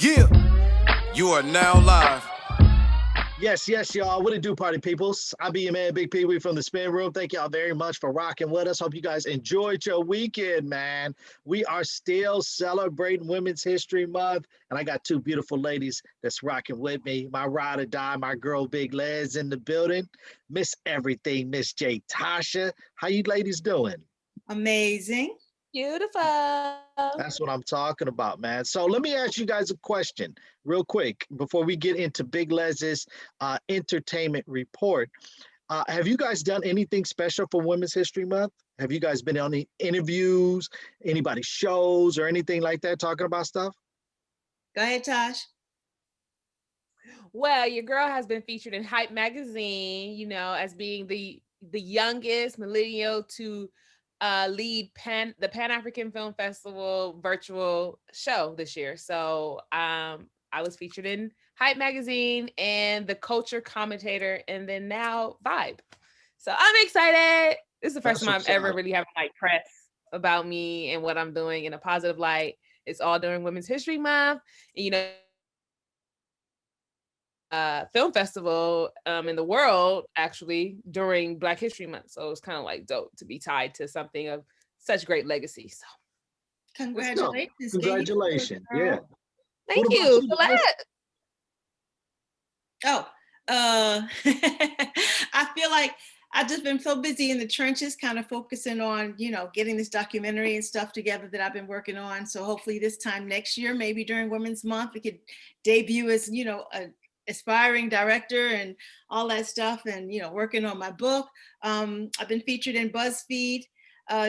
Yeah, you are now live. Yes, y'all. What it do, party peoples? I be your man, Bigg Pwee from the Spin Room. Thank y'all very much for rocking with us. Hope you guys enjoyed your weekend, man. We are still celebrating Women's History Month, and I got two beautiful ladies that's rocking with me. My ride or die, my girl Big Les in the building. Miss Everything, Miss J Tasha. How you ladies doing? Amazing. Beautiful. That's what I'm talking about, man. So let me ask you guys a question real quick before we get into Big Les's entertainment report. Have you guys done anything special for Women's History Month? Have you guys been on any interviews, anybody's shows, or anything like that talking about stuff? Go ahead, Tosh. Well, your girl has been featured in Hype magazine, as being the youngest millennial to lead the Pan-African Film Festival virtual show this year. So I was featured in Hype magazine and the culture commentator, and then now Vibe. So I'm excited. This is the first time I've ever really having like press about me and what I'm doing in a positive light. It's all during Women's History Month. And, film festival in the world actually during Black History Month. So it's kind of like dope to be tied to something of such great legacy. So congratulations. Congratulations. Yeah. Thank you. I feel like I've just been so busy in the trenches, kind of focusing on, getting this documentary and stuff together that I've been working on. So hopefully this time next year, maybe during Women's Month, we could debut as, a aspiring director and all that stuff, and working on my book. I've been featured in BuzzFeed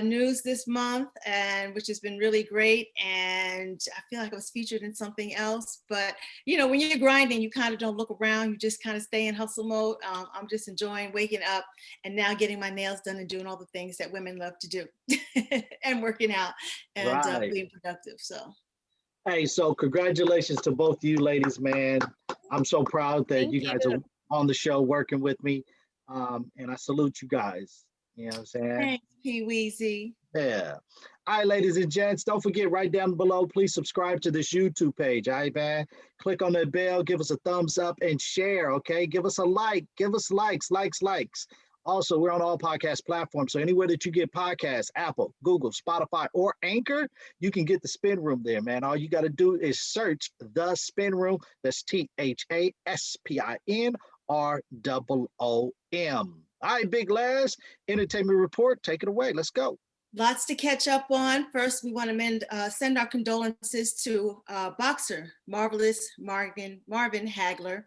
news this month, and which has been really great, and I feel like I was featured in something else, but when you're grinding, you kind of don't look around, you just kind of stay in hustle mode. I'm just enjoying waking up and now getting my nails done and doing all the things that women love to do and working out and being productive. So hey, so congratulations to both of you ladies, man. I'm so proud that you guys are on the show working with me. And I salute you guys. You know what I'm saying? Thanks, Pee-weezy. Yeah. All right, ladies and gents, don't forget right down below, please subscribe to this YouTube page. All right, man. Click on that bell, give us a thumbs up and share, okay? Give us a like, give us likes. Also, we're on all podcast platforms. So anywhere that you get podcasts, Apple, Google, Spotify, or Anchor, you can get the Spin Room there, man. All you got to do is search the Spin Room. That's THASPINROOM. All right, Big Les, entertainment report. Take it away. Let's go. Lots to catch up on. First, we want to send our condolences to boxer, marvelous Marvin Hagler.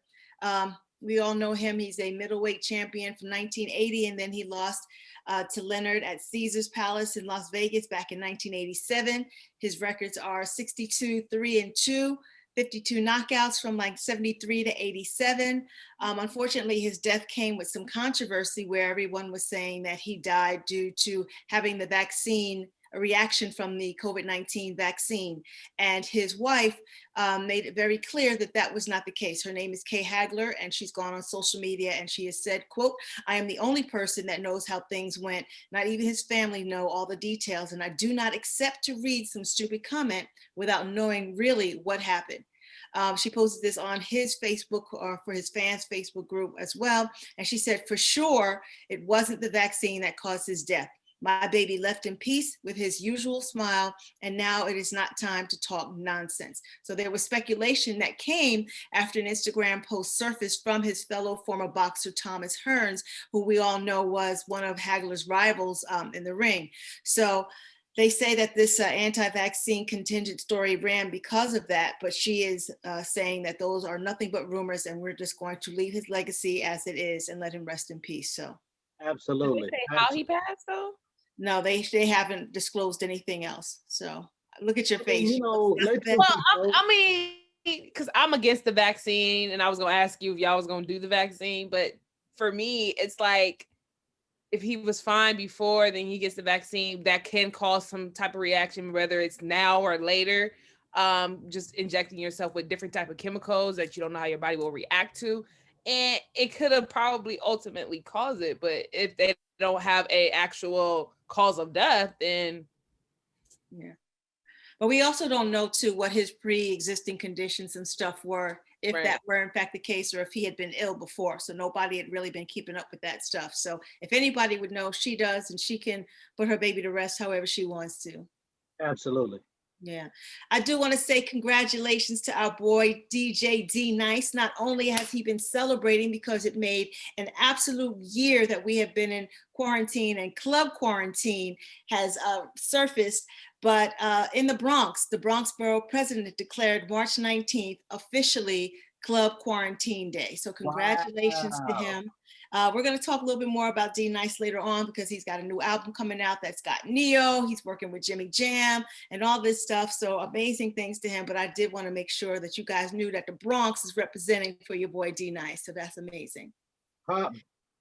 We all know him. He's a middleweight champion from 1980, and then he lost to Leonard at Caesar's Palace in Las Vegas back in 1987. His records are 62-3-2, 52 knockouts from like 73 to 87. Unfortunately, his death came with some controversy where everyone was saying that he died due to having the vaccine, a reaction from the COVID-19 vaccine. And his wife made it very clear that that was not the case. Her name is Kay Hagler, and she's gone on social media and she has said, quote, "I am the only person that knows how things went. Not even his family know all the details, and I do not accept to read some stupid comment without knowing really what happened." She posted this on his Facebook or for his fans' Facebook group as well. And she said, "For sure, it wasn't the vaccine that caused his death. My baby left in peace with his usual smile, and now it is not time to talk nonsense." So there was speculation that came after an Instagram post surfaced from his fellow former boxer Thomas Hearns, who we all know was one of Hagler's rivals in the ring. So they say that this anti-vaccine contingent story ran because of that, but she is saying that those are nothing but rumors, and we're just going to leave his legacy as it is and let him rest in peace. So absolutely. Did they say how he passed though? No, they haven't disclosed anything else. So look at your face. Well, I mean, because I'm against the vaccine, and I was gonna ask you if y'all was gonna do the vaccine, but for me, it's like if he was fine before, then he gets the vaccine, that can cause some type of reaction, whether it's now or later. Just injecting yourself with different type of chemicals that you don't know how your body will react to, and it could have probably ultimately caused it. But if they don't have a actual cause of death, then yeah. But we also don't know too what his pre-existing conditions and stuff were, if that were in fact the case, or if he had been ill before. So nobody had really been keeping up with that stuff. So if anybody would know, she does, and she can put her baby to rest however she wants to. Absolutely. Yeah, I do want to say congratulations to our boy DJ D Nice. Not only has he been celebrating because it made an absolute year that we have been in quarantine, and club quarantine has surfaced, but in the Bronx Borough president declared March 19th officially Club Quarantine Day. So congratulations to him. We're going to talk a little bit more about D Nice later on, because he's got a new album coming out that's got Neo. He's working with Jimmy Jam and all this stuff. So amazing things to him. But I did want to make sure that you guys knew that the Bronx is representing for your boy D Nice. So that's amazing.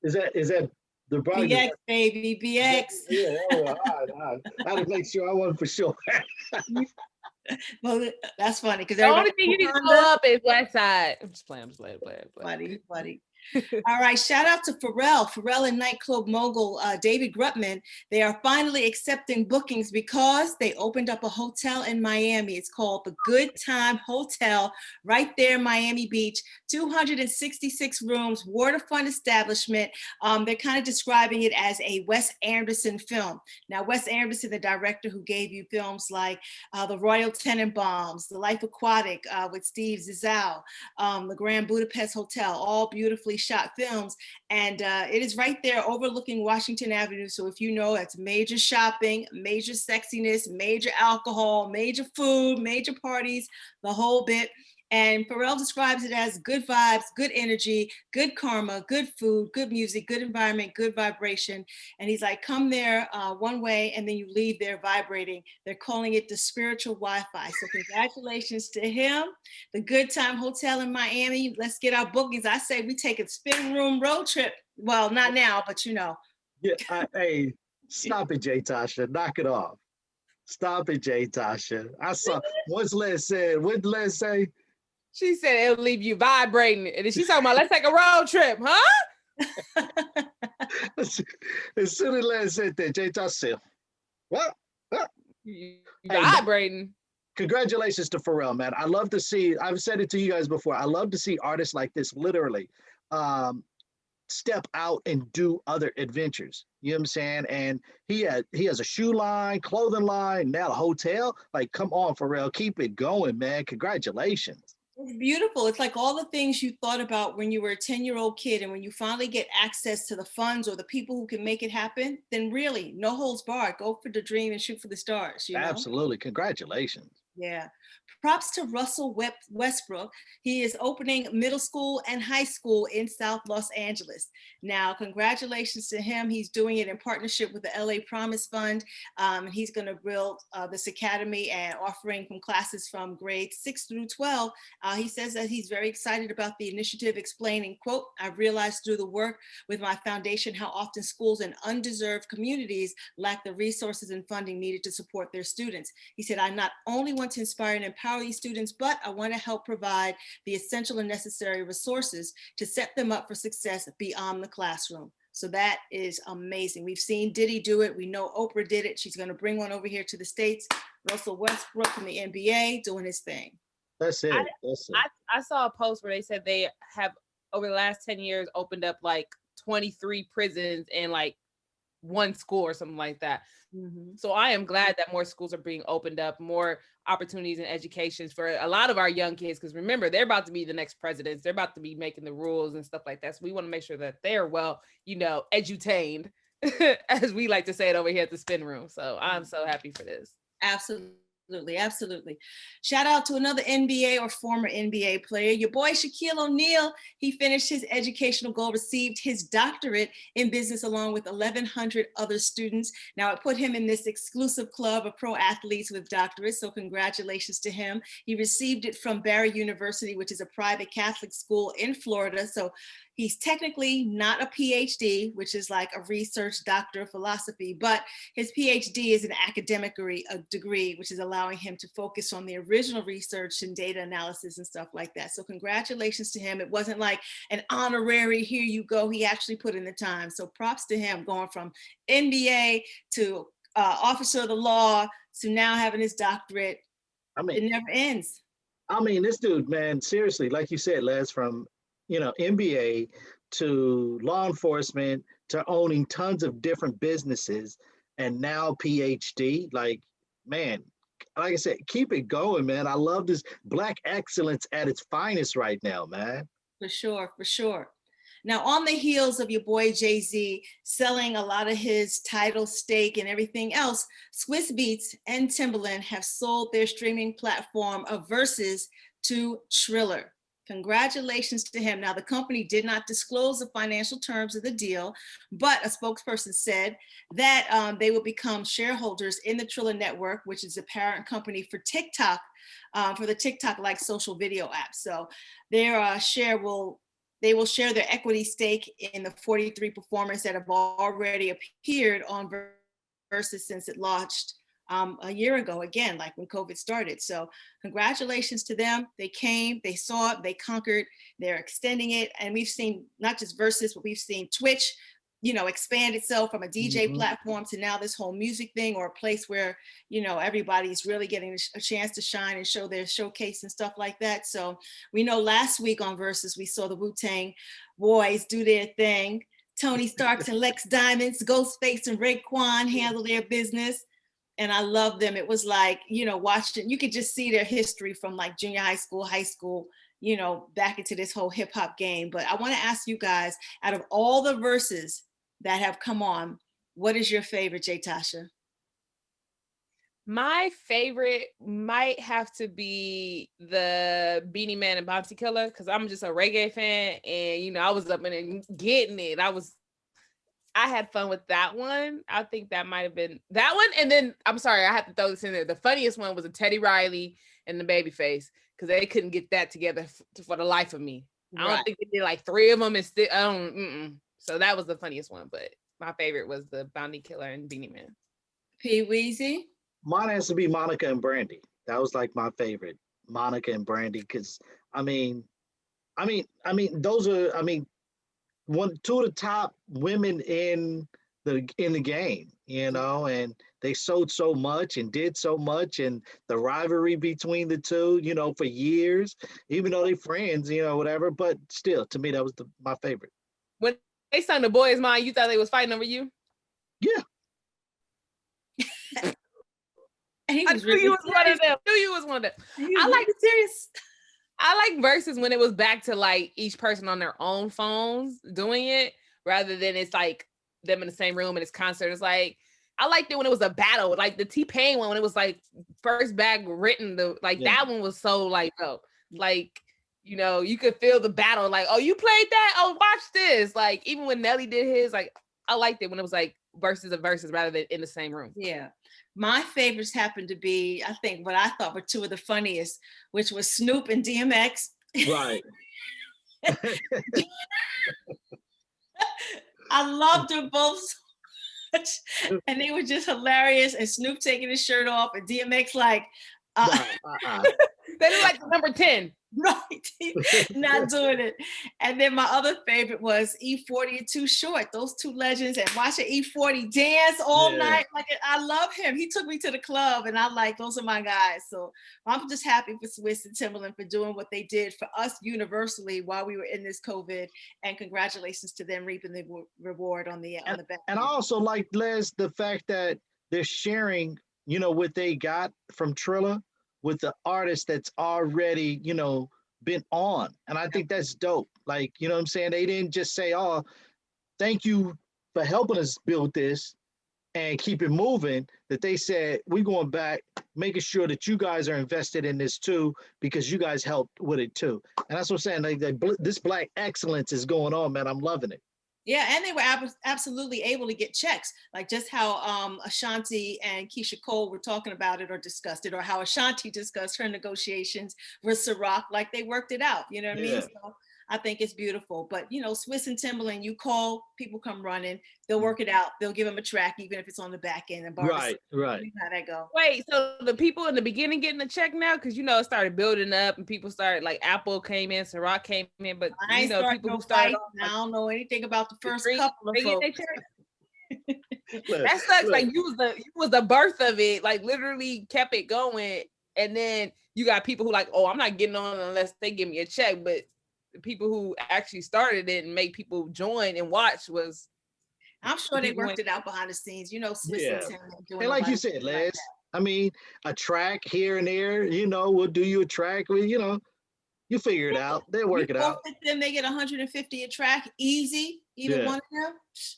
Is that the Bronx? BX, baby, BX. Yeah, all right. I had to make sure I wasn't for sure. Well, that's funny, because the only thing you need to pull up is West Side. I'm just playing. Funny. All right, shout out to Pharrell and nightclub mogul David Grutman. They are finally accepting bookings because they opened up a hotel in Miami. It's called the Good Time Hotel, right there in Miami Beach. 266 rooms, waterfront establishment. They're kind of describing it as a Wes Anderson film. Now, Wes Anderson, the director who gave you films like The Royal Tenenbaums, The Life Aquatic with Steve Zissou, The Grand Budapest Hotel, all beautifully shot films, and it is right there overlooking Washington Avenue. So if you know, that's major shopping, major sexiness, major alcohol, major food, major parties, the whole bit. And Pharrell describes it as good vibes, good energy, good karma, good food, good music, good environment, good vibration. And he's like, come there one way and then you leave there vibrating. They're calling it the spiritual Wi-Fi. So congratulations to him. The Good Time Hotel in Miami. Let's get our bookings. I say we take a spin room road trip. Well, not now, but you know. Yeah, hey, stop it, Jay Tasha. Knock it off. Stop it, Jay Tasha. I saw, what did Les say? She said it'll leave you vibrating. And then she's talking about, let's take a road trip, huh? As soon as Les said that, Jay Tasha said, what? Vibrating. Congratulations to Pharrell, man. I love to see, I've said it to you guys before, I love to see artists like this literally step out and do other adventures. You know what I'm saying? And he has a shoe line, clothing line, now a hotel. Like, come on, Pharrell, keep it going, man. Congratulations. It's beautiful. It's like all the things you thought about when you were a 10-year-old kid, and when you finally get access to the funds or the people who can make it happen, then really, no holds barred. Go for the dream and shoot for the stars. You know? Absolutely. Congratulations. Yeah. Props to Russell Westbrook. He is opening middle school and high school in South Los Angeles. Now, congratulations to him. He's doing it in partnership with the LA Promise Fund. He's going to build this academy and offering from classes from grades 6 through 12. He says that he's very excited about the initiative, explaining, quote, "I've realized through the work with my foundation how often schools in undeserved communities lack the resources and funding needed to support their students." He said, "I not only want to inspire and empower these students, but I want to help provide the essential and necessary resources to set them up for success beyond the classroom." So that is amazing. We've seen Diddy do it. We know Oprah did it. She's going to bring one over here to the States. Russell Westbrook from the NBA doing his thing. That's it. I saw a post where they said they have, over the last 10 years, opened up like 23 prisons in like one school or something like that. Mm-hmm. So I am glad that more schools are being opened up, more opportunities and educations for a lot of our young kids, because remember, they're about to be the next presidents. They're about to be making the rules and stuff like that. So we want to make sure that they're well, edutained, as we like to say it over here at the spin room. So I'm so happy for this. Absolutely. Shout out to another NBA or former NBA player, your boy Shaquille O'Neal. He finished his educational goal, received his doctorate in business along with 1,100 other students. Now, it put him in this exclusive club of pro athletes with doctorates, so congratulations to him. He received it from Barry University, which is a private Catholic school in Florida. So he's technically not a PhD, which is like a research doctor of philosophy, but his PhD is an academic degree, which is allowing him to focus on the original research and data analysis and stuff like that. So congratulations to him. It wasn't like an honorary, here you go. He actually put in the time. So props to him, going from NBA to officer of the law to now having his doctorate. I mean, It never ends. I mean, this dude, man, seriously, like you said, Les, from NBA to law enforcement to owning tons of different businesses, and now PhD. Like, man, like I said, keep it going, man. I love this black excellence at its finest right now, man. For sure, for sure. Now, on the heels of your boy Jay-Z selling a lot of his title stake and everything else, Swiss Beats and Timbaland have sold their streaming platform of Versus to Triller. Congratulations to him. Now, the company did not disclose the financial terms of the deal, but a spokesperson said that they will become shareholders in the Triller network, which is a parent company for TikTok, for the TikTok-like social video app. So their they will share their equity stake in the 43 performers that have already appeared on Versus since it launched a year ago, again, like when COVID started. So congratulations to them. They came, they saw it, they conquered, they're extending it. And we've seen not just Versus, but we've seen Twitch, expand itself from a DJ platform to now this whole music thing, or a place where, everybody's really getting a chance to shine and show their showcase and stuff like that. So we know last week on Versus, we saw the Wu-Tang boys do their thing. Tony Starks and Lex Diamonds, Ghostface and Raekwon handle their business. And I love them. It was like, watching, you could just see their history from like junior high school, back into this whole hip hop game. But I want to ask you guys, out of all the verses that have come on, what is your favorite, Jay Tasha? My favorite might have to be the Beanie Man and Bounty Killer, because I'm just a reggae fan, and I was up in it getting it. I had fun with that one. I think that might have been that one. And then I'm sorry, I have to throw this in there. The funniest one was a Teddy Riley and the Babyface, because they couldn't get that together for the life of me. Right. I don't think they did like 3 of them and still. So that was the funniest one, but my favorite was the Bounty Killer and Beanie Man. P. Weezy? Mine has to be Monica and Brandy. That was like my favorite, Monica and Brandy, because those are two of the top women in the game, and they sold so much and did so much, and the rivalry between the two, for years, even though they're friends, whatever, but still, to me, that was my favorite. When they sung The Boy Is Mine, you thought they was fighting over you? Yeah. I knew you was one of them. I like serious. I like Versus when it was back to like each person on their own phones doing it, rather than it's like them in the same room and it's concert. It's like, I liked it when it was a battle, like the T-Pain one, when it was like first bag written. That one was so like, you could feel the battle. Like, oh, you played that? Oh, watch this. Like, even when Nelly did his, like, I liked it when it was like versus rather than in the same room. Yeah. My favorites happened to be, I think, what I thought were 2 of the funniest, which was Snoop and DMX. Right. I loved them both so much. And they were just hilarious. And Snoop taking his shirt off and DMX like, They look like the number 10. Right. Not doing it. And then my other favorite was E40 and Too Short. Those 2 legends, and watching E40 dance all night. Like, I love him. He took me to the club, and those are my guys. So I'm just happy for Swiss and Timbaland for doing what they did for us universally while we were in this COVID. And congratulations to them reaping the reward on the back. And I also like, Les, the fact that they're sharing, what they got from Triller with the artist that's already, been on. And I think that's dope. Like, you know what I'm saying? They didn't just say, oh, thank you for helping us build this and keep it moving. That they said, we're going back, making sure that you guys are invested in this too, because you guys helped with it too. And that's what I'm saying. Like this black excellence is going on, man. I'm loving it. Yeah, and they were absolutely able to get checks, like just how Ashanti and Keisha Cole were talking about it or discussed it, or how Ashanti discussed her negotiations with Ciroc, like they worked it out, you know what I mean? So I think it's beautiful. But, Swiss and Timbaland, you call, people come running, they'll work it out, they'll give them a track, even if it's on the back end. And right. How that go? Wait, so the people in the beginning getting the check now? Because, it started building up and people started, like Apple came in, Ciroc came in, but, people who started off, I don't know anything about the first couple of folks. That sucks. Like, you was the birth of it, like literally kept it going. And then you got people who like, oh, I'm not getting on unless they give me a check. But the people who actually started it and made people join and watch was. I'm sure they worked it out behind the scenes. You know, Swiss and Tim doing. And like you said, Les, I mean, a track here and there, you know, we'll do you a track. You know, you figure it out. They work it out. Then they get 150 a track, easy. Either one of them,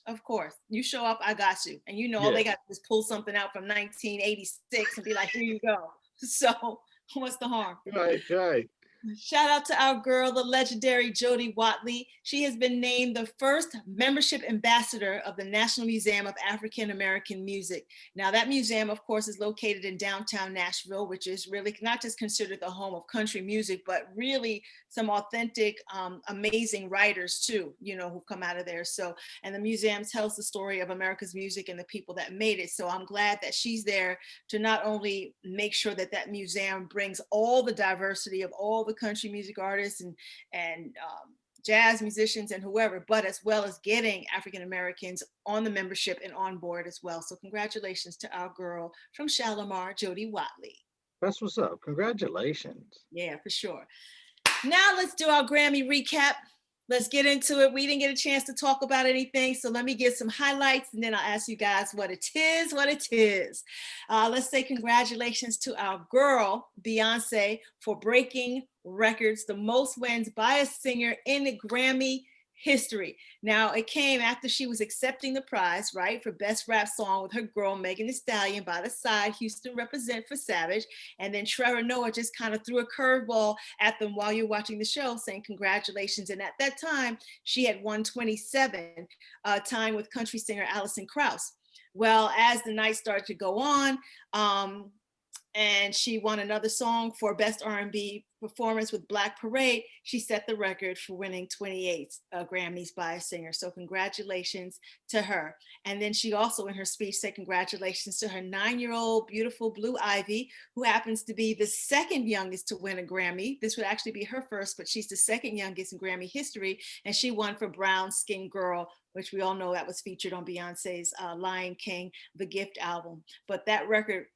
of course. You show up, I got you. And you know, all they got to just pull something out from 1986 and be like, here you go. So what's the harm? Right. Shout out to our girl, the legendary Jody Watley. She has been named the first membership ambassador of the National Museum of African American Music. Now, that museum, of course, is located in downtown Nashville, which is really not just considered the home of country music, but really some authentic, amazing writers too, you know, who come out of there. So, and the museum tells the story of America's music and the people that made it. So I'm glad that she's there to not only make sure that that museum brings all the diversity of all the country music artists and jazz musicians and whoever, but as well as getting African Americans on the membership and on board as well. So congratulations to our girl from Shalimar, Jody Watley. That's what's up. Congratulations. Yeah, for sure. Now let's do our Grammy recap. Let's get into it. We didn't get a chance to talk about anything, so let me give some highlights and then I'll ask you guys what it is. Let's say congratulations to our girl, Beyonce, for breaking records, the most wins by a singer in the Grammy history. Now, it came after she was accepting the prize, right, for Best Rap Song with her girl, Megan Thee Stallion, by the side, Houston represent for Savage. And then Trevor Noah just kind of threw a curveball at them while you're watching the show, saying congratulations. And at that time, she had won 27, tying with country singer Alison Krauss. Well, as the night started to go on, and she won another song for Best R&B Performance with Black Parade, she set the record for winning 28 Grammys by a singer. So congratulations to her. And then she also in her speech said congratulations to her 9-year-old beautiful Blue Ivy, who happens to be the second youngest to win a Grammy. This would actually be her first, but she's the second youngest in Grammy history. And she won for Brown Skin Girl, which we all know that was featured on Beyonce's Lion King, The Gift album. But that record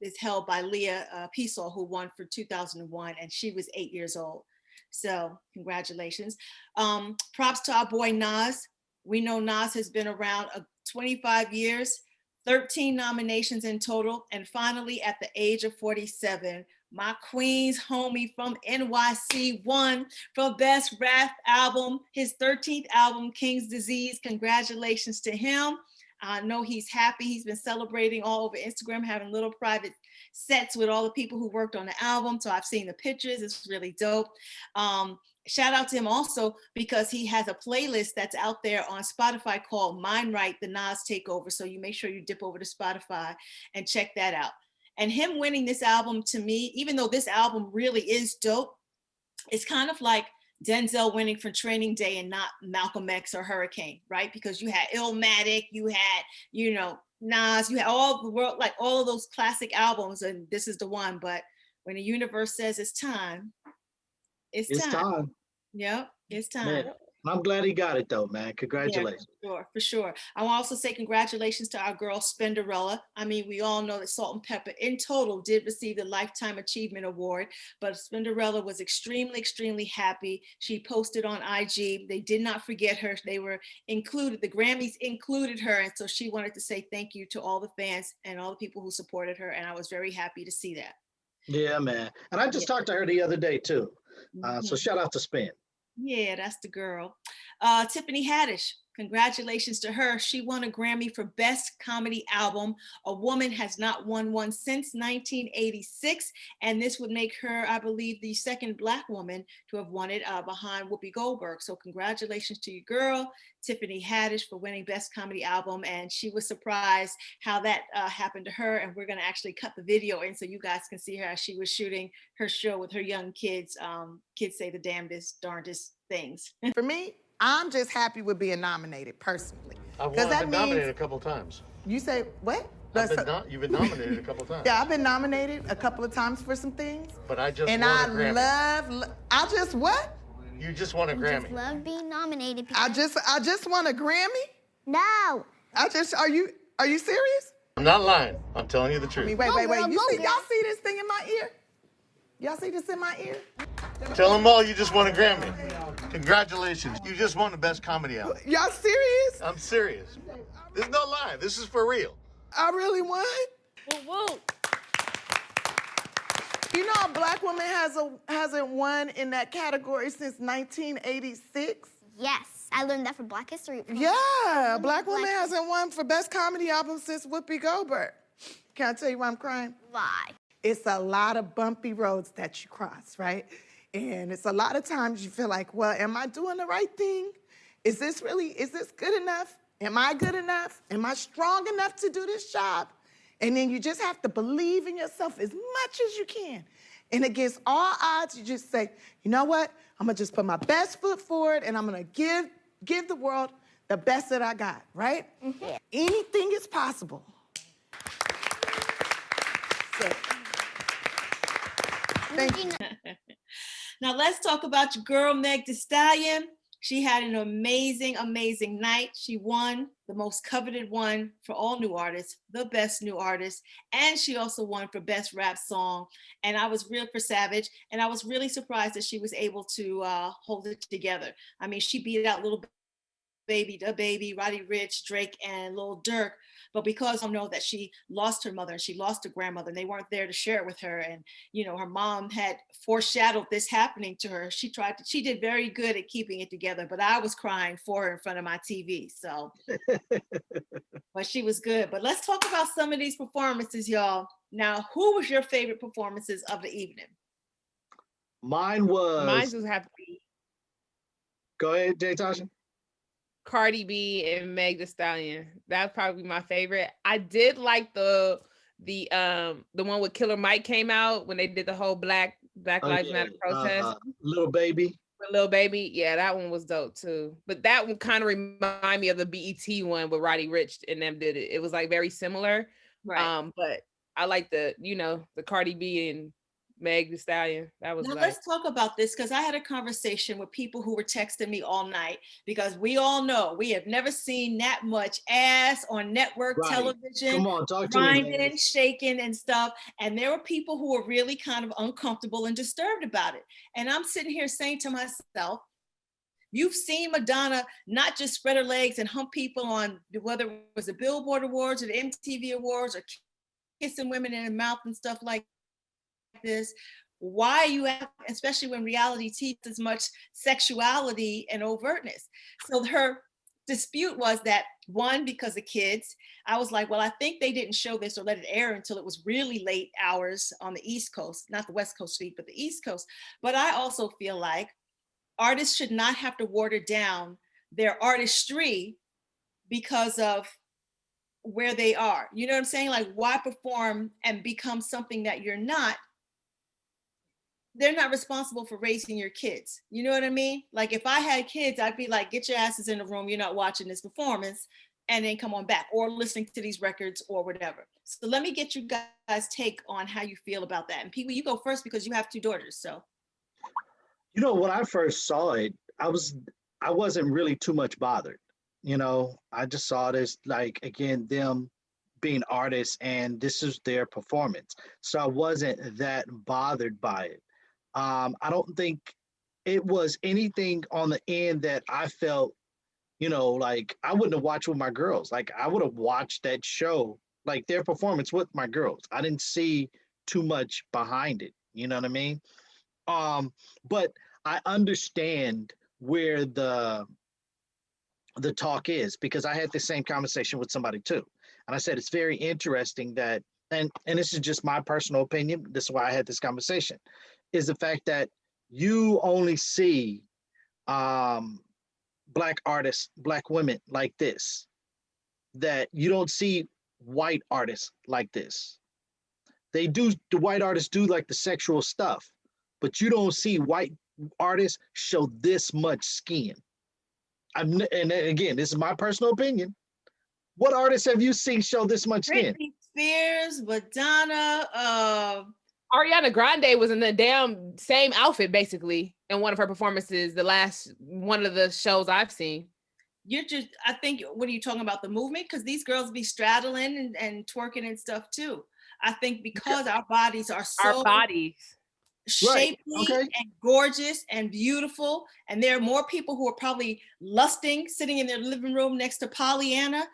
is held by Leah Peasall, who won for 2001, and she was 8 years old. So congratulations. Props to our boy Nas. We know Nas has been around 25 years, 13 nominations in total, and finally at the age of 47, my Queen's homie from NYC won for Best Rap Album, his 13th album, King's Disease. Congratulations to him. I know he's happy. He's been celebrating all over Instagram, having little private sets with all the people who worked on the album. So I've seen the pictures. It's really dope. Shout out to him also because he has a playlist that's out there on Spotify called Mind Right, the Nas Takeover. So you make sure you dip over to Spotify and check that out. And him winning this album, to me, even though this album really is dope, it's kind of like Denzel winning for Training Day and not Malcolm X or Hurricane, right? Because you had Illmatic, you had, you know, Nas, you had all the world, like all of those classic albums, and this is the one. But when the universe says it's time, it's time. Yep, it's time. Man, I'm glad he got it though, man. Congratulations. Yeah, for sure. I want to also say congratulations to our girl Spenderella. I mean, we all know that Salt and Pepper in total did receive the Lifetime Achievement Award, but Spenderella was extremely, extremely happy. She posted on IG. They did not forget her. They were included. The Grammys included her. And so she wanted to say thank you to all the fans and all the people who supported her. And I was very happy to see that. Yeah, man. And I just talked to her the other day too. So shout out to Spen. Yeah, that's the girl. Tiffany Haddish, congratulations to her. She won a Grammy for Best Comedy Album. A woman has not won one since 1986, and this would make her, I believe, the second Black woman to have won it behind Whoopi Goldberg. So congratulations to your girl, Tiffany Haddish, for winning Best Comedy Album, and she was surprised how that happened to her, and we're going to actually cut the video in so you guys can see her as she was shooting her show with her young kids. Kids say the damnedest, darndest things. For me, I'm just happy with being nominated personally. I've been nominated a couple times. You say what? You've been nominated a couple times. Yeah, I've been nominated a couple of times for some things. But I just and won I a Grammy. I just what? You just won a Grammy. Just love being nominated. I just won a Grammy? No. Are you serious? I'm not lying. I'm telling you the I truth. mean, wait. Y'all see this thing in my ear? Y'all see this in my ear? Tell them all you just won a Grammy. Congratulations. You just won the best comedy album. Y'all serious? I'm serious. This is no lie. This is for real. I really won? Woo woo. You know, a black woman hasn't won in that category since 1986. Yes, I learned that from Black History. Yeah, a black woman hasn't won for Best Comedy Album since Whoopi Goldberg. Can I tell you why I'm crying? Why? It's a lot of bumpy roads that you cross, right? And it's a lot of times you feel like, well, am I doing the right thing? Is this good enough? Am I good enough? Am I strong enough to do this job? And then you just have to believe in yourself as much as you can. And against all odds, you just say, you know what? I'm gonna just put my best foot forward and I'm gonna give the world the best that I got, right? Mm-hmm. Anything is possible. So, thank you. Now let's talk about your girl, Meg Thee Stallion. She had an amazing, amazing night. She won the most coveted one for all new artists, the best new artist. And she also won for best rap song. And I was real for Savage. And I was really surprised that she was able to hold it together. I mean, she beat out Lil Baby, Da Baby, Roddy Ricch, Drake, and Lil Durk. But because I know that she lost her mother and she lost her grandmother and they weren't there to share it with her. And, you know, her mom had foreshadowed this happening to her. She did very good at keeping it together, but I was crying for her in front of my TV. So, but she was good. But let's talk about some of these performances, y'all. Now, who was your favorite performances of the evening? Mine was have to be Go ahead, Jay Tasha. Cardi B and Meg Thee Stallion. That's probably my favorite. I did like the one with Killer Mike came out when they did the whole Black Lives Matter protest. Lil Baby. Lil Baby, yeah, that one was dope too. But that one kind of remind me of the BET one with Roddy Ricch and them did it. It was like very similar. Right. But I like the Cardi B and Meg Thee Stallion. That was now like, let's talk about this because I had a conversation with people who were texting me all night because we all know we have never seen that much ass on network television. Come on, talk to me. Grinding, shaking, and stuff. And there were people who were really kind of uncomfortable and disturbed about it. And I'm sitting here saying to myself, you've seen Madonna not just spread her legs and hump people on whether it was the Billboard Awards or the MTV Awards or kissing women in the mouth and stuff like this. Why you have, especially when reality teaches as much sexuality and overtness. So her dispute was that one, because of kids, I was like, well, I think they didn't show this or let it air until it was really late hours on the East Coast, not the West Coast feed, but the East Coast. But I also feel like artists should not have to water down their artistry because of where they are. You know what I'm saying? Like, why perform and become something that you're not? They're not responsible for raising your kids. You know what I mean? Like if I had kids, I'd be like, get your asses in the room. You're not watching this performance and then come on back or listening to these records or whatever. So let me get you guys' take on how you feel about that. And Pee Wee, you go first because you have two daughters. So, you know, when I first saw it, I wasn't really too much bothered. You know, I just saw this like, again, them being artists and this is their performance. So I wasn't that bothered by it. I don't think it was anything on the end that I felt, you know, like I wouldn't have watched with my girls. Like I would have watched that show, like their performance with my girls. I didn't see too much behind it. You know what I mean? But I understand where the talk is because I had the same conversation with somebody too. And I said, it's very interesting that, and this is just my personal opinion. This is why I had this conversation. Is the fact that you only see Black artists, Black women like this, that you don't see white artists like this. The white artists do like the sexual stuff, but you don't see white artists show this much skin. And again, this is my personal opinion. What artists have you seen show this much skin? Britney Spears, Madonna, Ariana Grande was in the damn same outfit basically in one of her performances, the last one of the shows I've seen. I think, what are you talking about, the movement? Because these girls be straddling and twerking and stuff too. I think because our bodies are Our so bodies. Right. shapely Okay. and gorgeous and beautiful, and there are more people who are probably lusting, sitting in their living room next to Pollyanna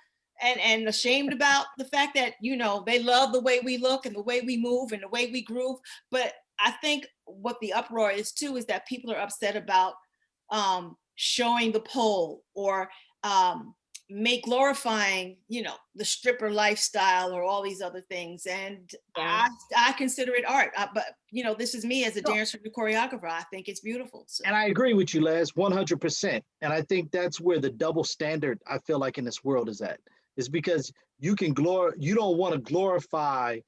and ashamed about the fact that, you know, they love the way we look and the way we move and the way we groove. But I think what the uproar is too is that people are upset about showing the pole or glorifying, you know, the stripper lifestyle or all these other things. And I consider it art. But, you know, this is me as a dancer and a choreographer. I think it's beautiful. So. And I agree with you, Les, 100%. And I think that's where the double standard I feel like in this world is at. Is because you don't want to glorify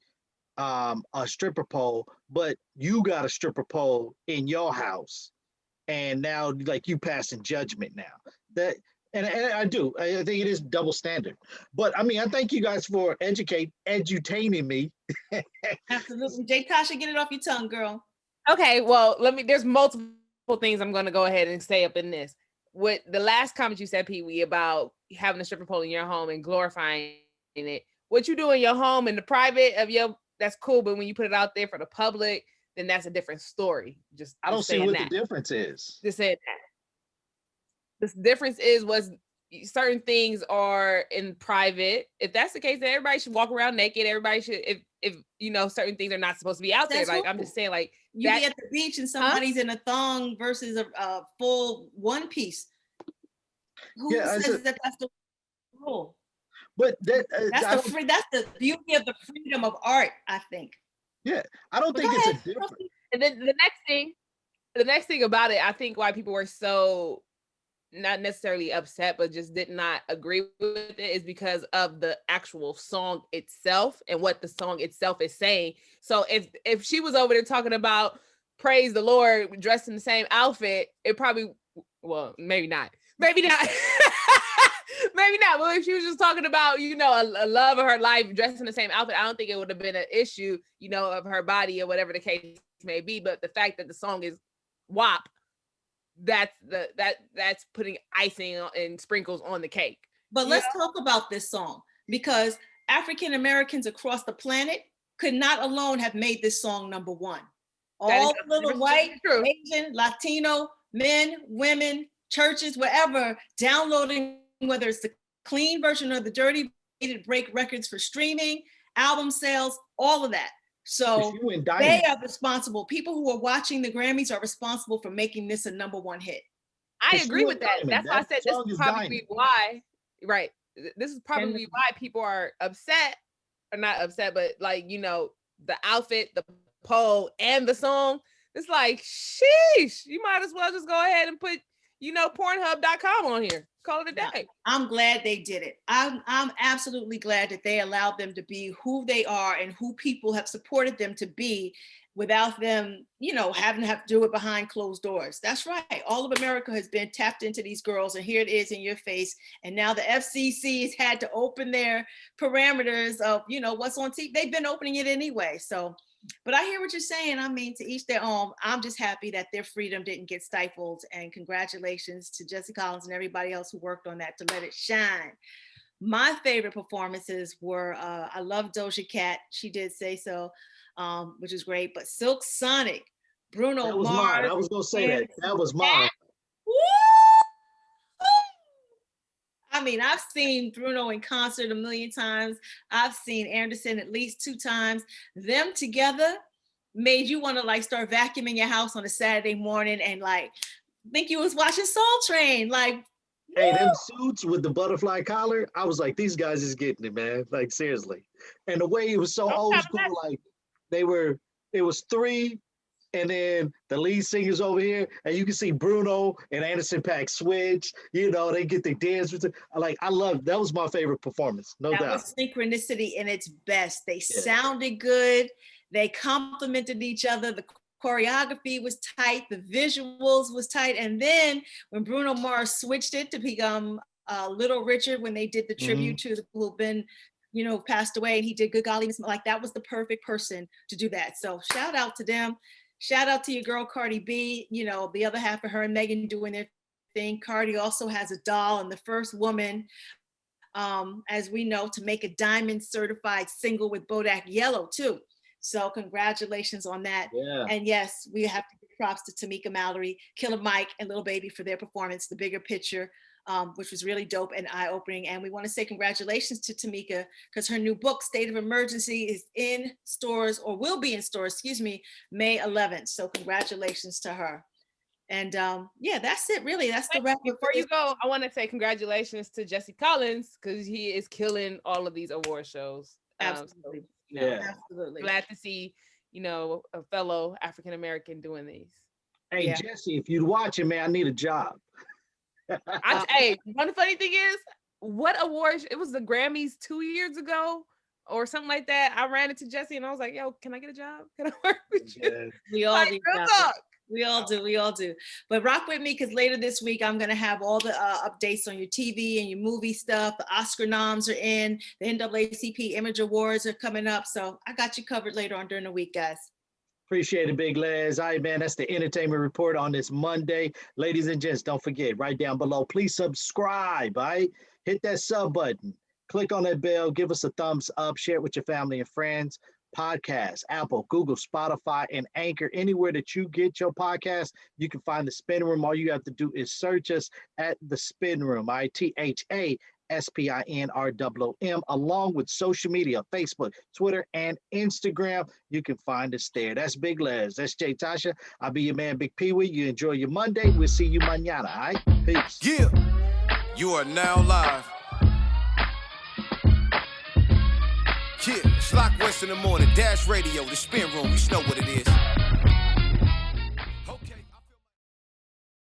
a stripper pole, but you got a stripper pole in your house, and now like you passing judgment now. That and I do. I think it is double standard. But I mean, I thank you guys for edutaining me. Absolutely, Jay Tasha, get it off your tongue, girl. Okay, well, there's multiple things I'm going to go ahead and say up in this. With the last comment you said, Pee Wee, about having a stripper pole in your home and glorifying it, what you do in your home in the private of that's cool, but when you put it out there for the public, then that's a different story. I don't see what the difference is. Just saying that. The difference is certain things are in private. If that's the case, then everybody should walk around naked. Everybody should, if you know, certain things are not supposed to be out there. Like, I'm just saying, like, you be at the beach and somebody's in a thong versus a full one piece. Who says that that's the rule? But that's the beauty of the freedom of art, I think. Yeah, I don't think it's a difference. And then the next thing about it, I think why people were so not necessarily upset, but just did not agree with it, is because of the actual song itself and what the song itself is saying. So if she was over there talking about praise the Lord dressed in the same outfit, it probably, well, maybe not. Maybe not. Well, if she was just talking about, you know, a love of her life dressed in the same outfit, I don't think it would have been an issue, you know, of her body or whatever the case may be. But the fact that the song is WAP, that's putting icing and sprinkles on the cake. But let's talk about this song, because African Americans across the planet could not alone have made this song number one. All the little white, Asian, Latino men, women, churches, wherever, downloading, whether it's the clean version or the dirty, break records for streaming, album sales, all of that. So they are responsible. People who are watching the Grammys are responsible for making this a number one hit. I agree with that. That's why I said this is probably why, right? This is probably why people are upset, or not upset, but like, you know, the outfit, the pole, and the song. It's like, sheesh, you might as well just go ahead and put, you know, Pornhub.com on here. Call it a day. I'm glad they did it. I'm absolutely glad that they allowed them to be who they are and who people have supported them to be without them, you know, having to do it behind closed doors. That's right. All of America has been tapped into these girls, and here it is in your face. And now the FCC has had to open their parameters of, you know, what's on TV. They've been opening it anyway. So, but I hear what you're saying. I mean, to each their own. I'm just happy that their freedom didn't get stifled. And congratulations to Jesse Collins and everybody else who worked on that to let it shine. My favorite performances were, I love Doja Cat. She did Say So, which is great. But Silk Sonic, Bruno Mars. That was mine. I was going to say that. That was mine. Woo! I mean, I've seen Bruno in concert a million times. I've seen Anderson at least 2 times. Them together made you want to like start vacuuming your house on a Saturday morning and like think you was watching Soul Train. Like, hey, them suits with the butterfly collar, I was like, these guys is getting it, man. Like, seriously. And the way it was so old school, like it was 3, and then the lead singer's over here, and you can see Bruno and Anderson .Paak switch. You know, they get their dance. Like, I love that. Was my favorite performance, no doubt. That was synchronicity in its best. They sounded good. They complemented each other. The choreography was tight. The visuals was tight. And then when Bruno Mars switched it to become Little Richard, when they did the tribute to the people who've been, you know, passed away, and he did Good Golly, like that was the perfect person to do that. So shout out to them. Shout out to your girl, Cardi B, you know, the other half of her and Megan doing their everything. Cardi also has a doll, and the first woman, as we know, to make a diamond certified single with Bodak Yellow too. So congratulations on that. Yeah. And yes, we have to give props to Tamika Mallory, Killer Mike, and Lil Baby for their performance, The Bigger Picture, which was really dope and eye-opening. And we want to say congratulations to Tamika because her new book, State of Emergency, is in stores, or will be in stores, May 11th. So congratulations to her. And yeah, that's it really. That's the wrap. Before you go, I want to say congratulations to Jesse Collins because he is killing all of these award shows. Absolutely. Absolutely. Glad to see, a fellow African-American doing these. Hey, Yeah. Jesse, if you're watching, man, I need a job. Hey, one funny thing is, what awards? It was the Grammys 2 years ago or something like that. I ran into Jesse and I was like, "Yo, can I get a job? Can I work with you?" We all Like, do. real talk. We all do. But rock with me because later this week, I'm going to have all the updates on your TV and your movie stuff. The Oscar noms are in. The NAACP Image Awards are coming up. So I got you covered later on during the week, guys. Appreciate it, Big Les. All right, man, that's the entertainment report on this Monday. Ladies and gents, don't forget, right down below, please subscribe, all right? Hit that sub button. Click on that bell. Give us a thumbs up. Share it with your family and friends. Podcasts, Apple, Google, Spotify, and Anchor. Anywhere that you get your podcast, you can find the Spin Room. All you have to do is search us at the Spin Room, ITHASPINROOM, along with social media, Facebook, Twitter, and Instagram. You can find us there. That's Big Les. That's Jay Tasha. I'll be your man, Big Pwee. You enjoy your Monday. We'll see you mañana, all right? Peace. Yeah, you are now live. Yeah, it's Lock West in the morning, Dash Radio, the Spin Room, you know what it is.